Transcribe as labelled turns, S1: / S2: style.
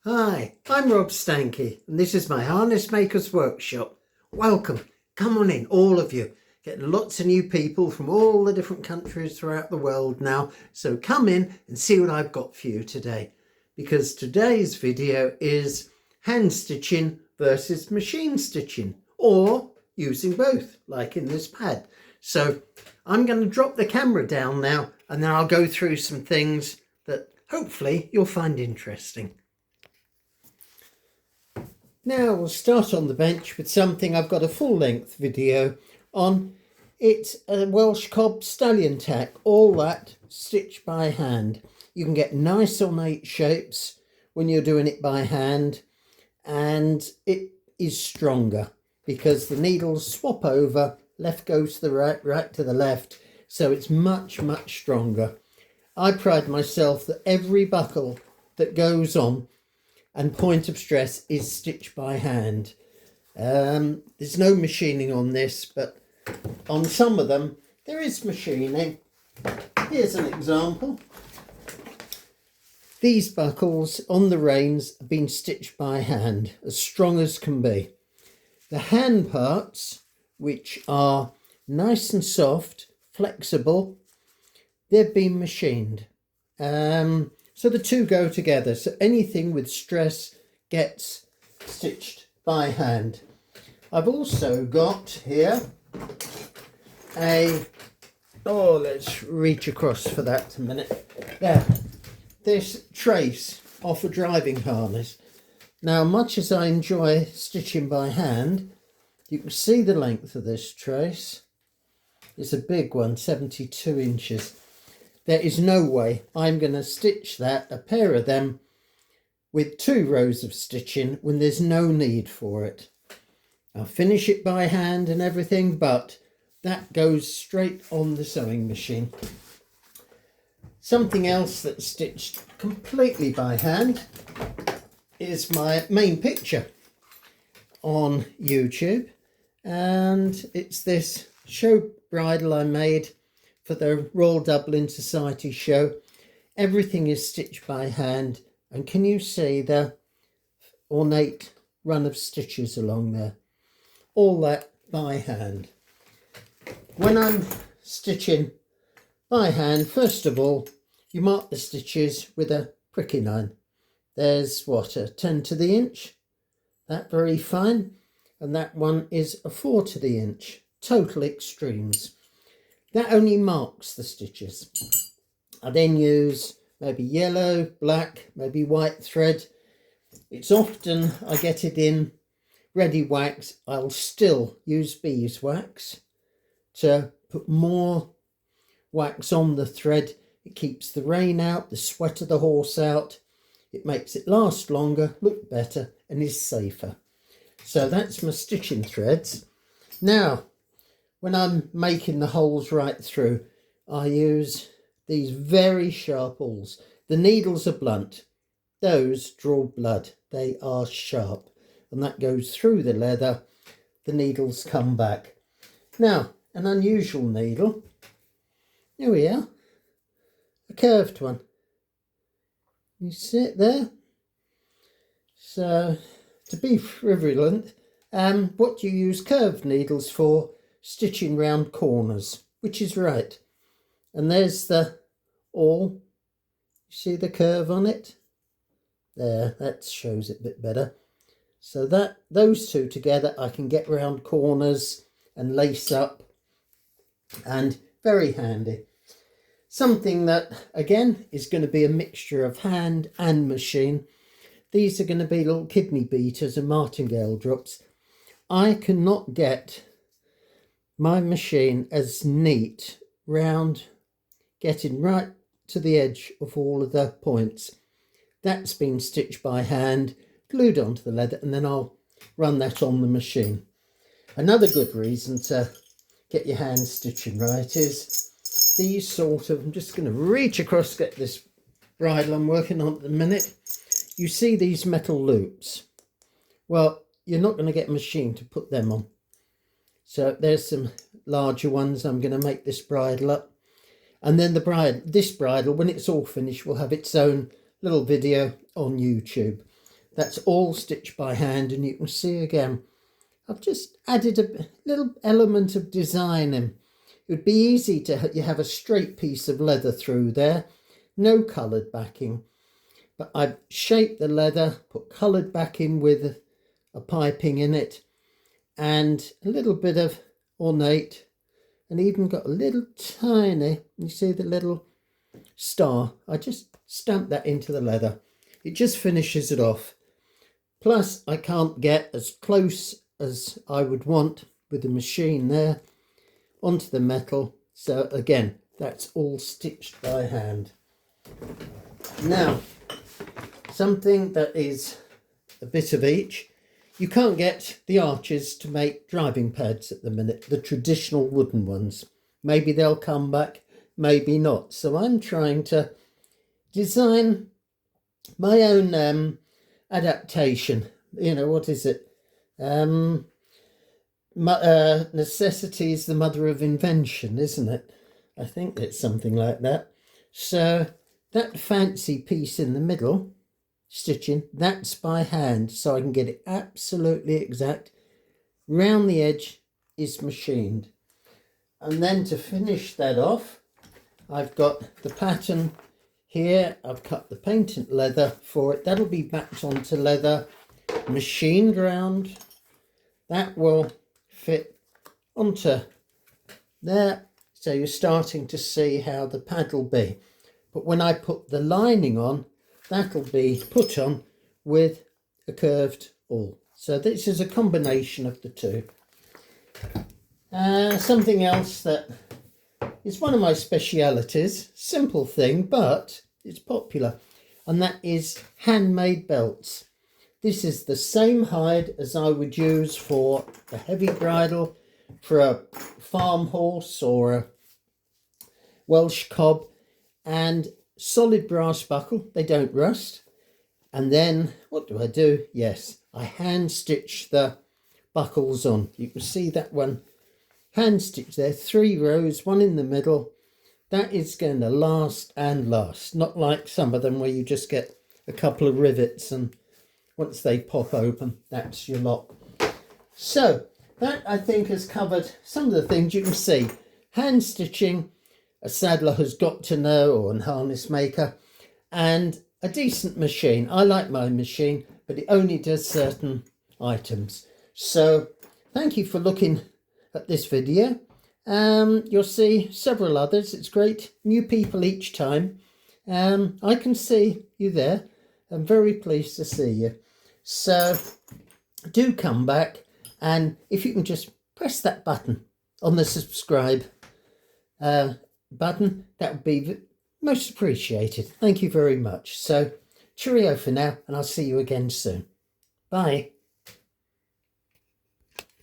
S1: Hi, I'm Rob Steinke and this is my Harness Makers Workshop. Welcome, come on in, all of you. Getting lots of new people from all the different countries throughout the world now, so come in and see what I've got for you today. Because today's video is hand stitching versus machine stitching, or using both, like in this pad. So I'm going to drop the camera down now and then I'll go through some things that hopefully you'll find interesting. Now we'll start on the bench with something I've got a full-length video on. It's a Welsh Cob stallion tack, all that stitched by hand. You can get nice ornate shapes when you're doing it by hand, and it is stronger because the needles swap over, left goes to the right, right to the left, so it's much stronger. I pride myself that every buckle that goes on and point of stress is stitched by hand. There's no machining on this, but on some of them there is machining. Here's an example. These buckles on the reins have been stitched by hand, as strong as can be. The hand parts, which are nice and soft, flexible, they've been machined. So the two go together, so anything with stress gets stitched by hand. I've also got here let's reach across for that a minute. There, this trace off a driving harness. Now, much as I enjoy stitching by hand, you can see the length of this trace. It's a big one, 72 inches. There is no way I'm going to stitch a pair of them, with 2 rows of stitching when there's no need for it. I'll finish it by hand and everything, but that goes straight on the sewing machine. Something else that's stitched completely by hand is my main picture on YouTube, and it's this show bridle I made for the Royal Dublin Society show. Everything is stitched by hand, and can you see the ornate run of stitches along there? All that by hand. When I'm stitching by hand, first of all, you mark the stitches with a pricking line. There's what, a 10 to the inch, that very fine, and that one is a 4 to the inch, total extremes. That only marks the stitches. I then use maybe yellow, black, maybe white thread. It's often I get it in ready wax. I'll still use beeswax to put more wax on the thread. It keeps the rain out, the sweat of the horse out. It makes it last longer, look better, and is safer. So that's my stitching threads. Now, when I'm making the holes right through, I use these very sharp awls. The needles are blunt. Those draw blood. They are sharp. And that goes through the leather. The needles come back. Now, an unusual needle. Here we are. A curved one. You see it there? So, to be frivolent, what you use curved needles for? Stitching round corners, which is right. And there's the awl. You see the curve on it? There, that shows it a bit better. So those two together, I can get round corners and lace up, and very handy. Something that, again, is going to be a mixture of hand and machine. These are going to be little kidney beaters and martingale drops. I cannot get my machine as neat round, getting right to the edge of all of the points. That's been stitched by hand, glued onto the leather, and then I'll run that on the machine. Another good reason to get your hand stitching right is these sort of, I'm just going to reach across to get this bridle I'm working on at the minute. You see these metal loops? Well, you're not going to get a machine to put them on. So there's some larger ones. I'm going to make this bridle up. And then this bridle, when it's all finished, will have its own little video on YouTube. That's all stitched by hand, and you can see again I've just added a little element of design in. It would be easy to you have a straight piece of leather through there, no coloured backing, but I've shaped the leather, put coloured backing with a piping in it, and a little bit of ornate, and even got a little tiny, you see the little star, I just stamped that into the leather. It just finishes it off. Plus I can't get as close as I would want with the machine there onto the metal, so again that's all stitched by hand. Now something that is a bit of each. You can't get the arches to make driving pads at the minute, the traditional wooden ones. Maybe they'll come back, maybe not. So I'm trying to design my own adaptation. You know, what is it? Necessity is the mother of invention, isn't it? I think it's something like that. So that fancy piece in the middle, stitching, that's by hand, so I can get it absolutely exact. Round the edge is machined. And then to finish that off, I've got the pattern here. I've cut the painted leather for it. That'll be backed onto leather, machined round. That will fit onto there. So you're starting to see how the pad will be. But when I put the lining on, that'll be put on with a curved awl. So this is a combination of the two. Something else that is one of my specialities, simple thing, but it's popular, and that is handmade belts. This is the same hide as I would use for a heavy bridle, for a farm horse or a Welsh cob, and solid brass buckle, they don't rust. And then what do? Yes, I hand stitch the buckles on. You can see that one hand stitch there, 3 rows, one in the middle. That is going to last and last, not like some of them where you just get a couple of rivets and once they pop open, that's your lot. So that I think has covered some of the things you can see. Hand stitching, a saddler has got to know, or a harness maker, and a decent machine. I like my machine, but it only does certain items. So thank you for looking at this video. You'll see several others. It's great, new people each time. I can see you there. I'm very pleased to see you. So do come back, and if you can just press that button on the subscribe button, that would be most appreciated. Thank you very much. So cheerio for now, and I'll see you again soon. Bye.